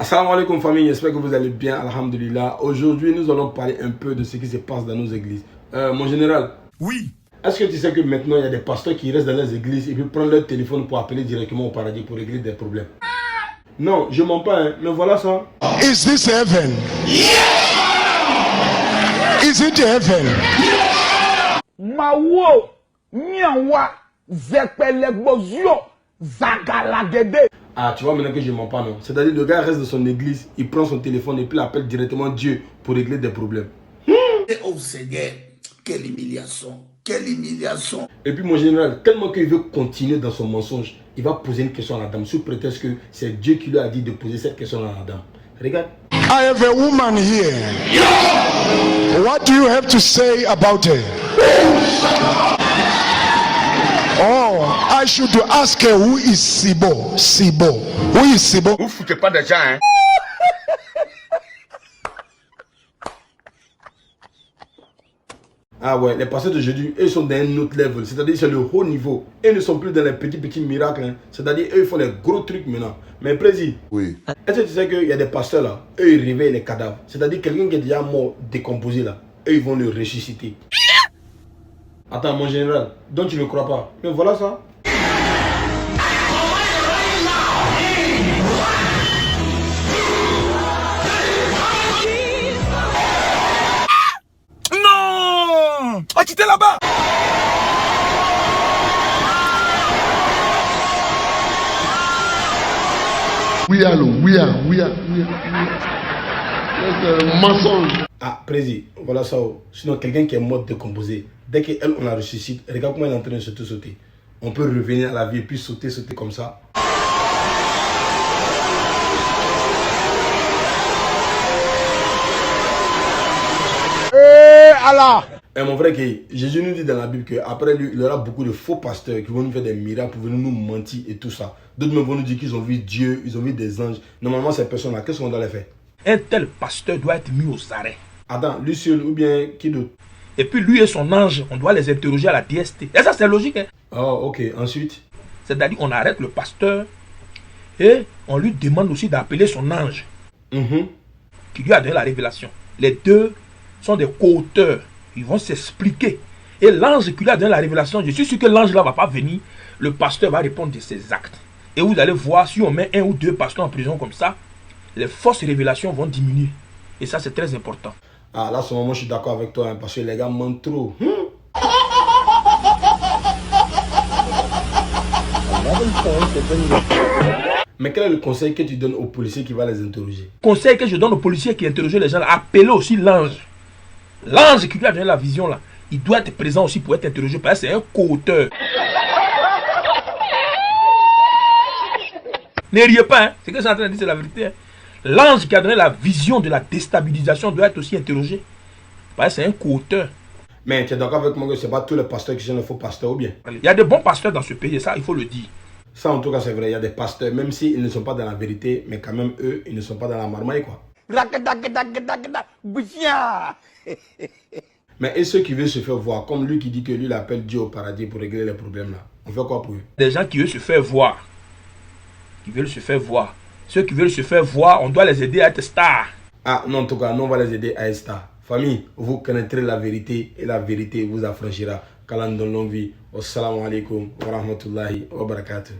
Assalamu alaikum famille, j'espère que vous allez bien, alhamdulillah. Aujourd'hui, nous allons parler un peu de ce qui se passe dans nos églises. Mon général. Oui. Est-ce que tu sais que maintenant, il y a des pasteurs qui restent dans leurs églises et puis prennent leur téléphone pour appeler directement au paradis pour régler des problèmes? Non, je mens pas, hein, mais voilà ça. Is this heaven? Yeah! Is it heaven? Mawo, nyawa, zepelegozio, zagalagede. Ah, tu vois maintenant que je mens pas, non. C'est-à-dire, le gars reste dans son église, il prend son téléphone et puis il appelle directement Dieu pour régler des problèmes. Oh Seigneur, quelle humiliation, quelle humiliation. Et puis mon général, tellement qu'il veut continuer dans son mensonge, il va poser une question à la dame sous prétexte que c'est Dieu qui lui a dit de poser cette question à la dame. Regarde. I have a woman here. What do you have to say about her? Oh, I should ask her who is Sibo. Sibo. Who is Sibo? Vous foutez pas de gens, hein? Ah ouais, les pasteurs d'aujourd'hui, eux sont dans un autre level. C'est-à-dire c'est le haut niveau. Ils ne sont plus dans les petits miracles. Hein. C'est-à-dire eux, ils font les gros trucs maintenant. Mais président, Oui. est-ce que tu sais qu'il y a des pasteurs là, eux ils réveillent les cadavres. C'est-à-dire quelqu'un qui est déjà mort, décomposé là, eux ils vont le ressusciter. Attends mon général, donc tu ne crois pas? Mais voilà ça. Non! Oh, tu étais là-bas! We are. C'est un mensonge. Ah, président, voilà ça. Sinon, quelqu'un qui est mort décomposé, dès qu'elle, on la ressuscite, regarde comment elle est en train de sauter. On peut revenir à la vie et puis sauter comme ça. Allah. Et mon frère, Jésus nous dit dans la Bible qu'après lui, il y aura beaucoup de faux pasteurs qui vont nous faire des miracles pour venir nous mentir et tout ça. D'autres vont nous dire qu'ils ont vu Dieu, ils ont vu des anges. Normalement, ces personnes-là, qu'est-ce qu'on doit les faire? Un tel pasteur doit être mis aux arrêts. Attends, lui seul ou bien qui d'autre? Et puis lui et son ange, on doit les interroger à la DST. Et ça, c'est logique. Hein? Oh, ok. Ensuite? C'est-à-dire qu'on arrête le pasteur et on lui demande aussi d'appeler son ange qui lui a donné la révélation. Les deux sont des co-auteurs. Ils vont s'expliquer. Et l'ange qui lui a donné la révélation, je suis sûr que l'ange là ne va pas venir. Le pasteur va répondre de ses actes. Et vous allez voir, si on met un ou deux pasteurs en prison comme ça, les fausses révélations vont diminuer. Et ça, c'est très important. Ah, là, à ce moment, je suis d'accord avec toi, hein, parce que les gars mentent trop. Mais quel est le conseil que tu donnes aux policiers qui vont les interroger? Conseil que je donne aux policiers qui interrogent les gens, là, appelez aussi l'ange. L'ange qui lui a donné la vision, là, il doit être présent aussi pour être interrogé, parce que c'est un co-auteur. Ne riez pas, hein. Ce que je suis en train de dire, c'est la vérité. Hein. L'ange qui a donné la vision de la déstabilisation doit être aussi interrogé, parce que c'est un co-auteur. Mais tu es d'accord avec moi que ce n'est pas tous les pasteurs qui sont des faux pasteurs ou bien? Il y a de bons pasteurs dans ce pays, et ça, il faut le dire. Ça, en tout cas, c'est vrai. Il y a des pasteurs, même s'ils ne sont pas dans la vérité, mais quand même, eux, ils ne sont pas dans la marmaille, quoi. Mais et ceux qui veulent se faire voir, comme lui qui dit que lui, il appelle Dieu au paradis pour régler les problèmes, là. On fait quoi pour eux? Des gens qui veulent se faire voir. Ceux qui veulent se faire voir, on doit les aider à être stars. Ah, non, en tout cas, nous, on va les aider à être stars. Famille, vous connaîtrez la vérité et la vérité vous affranchira. Qu'Allah nous donne longue vie. Wassalamu alaikum wa rahmatullahi wa barakatuh.